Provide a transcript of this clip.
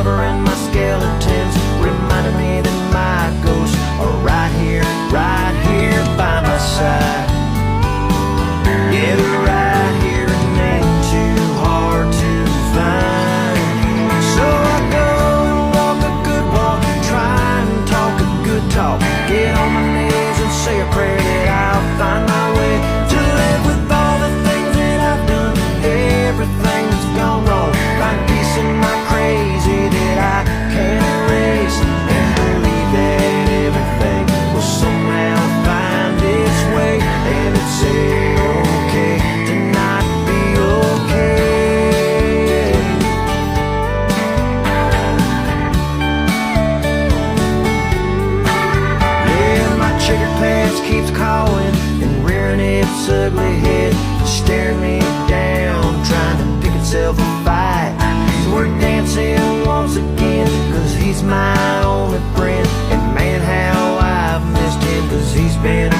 covering my skeletons, reminding me that my ghosts are right here by my side. Yeah, they're right here and ain't too hard to find. So I go and walk a good walk, try and talk a good talk, get on my knees and say a prayer that I'll find my way to live with all the things that I've done, everything that's gone wrong, find peace in my crazy that I can't erase, and believe that everything will somehow find its way, and it's okay to not be okay. Yeah, my checkered past keeps calling and rearing its ugly head, staring me down, trying to pick itself a fight. So we're dancing once again, cause he's my only friend, and man how I've missed him, cause he's been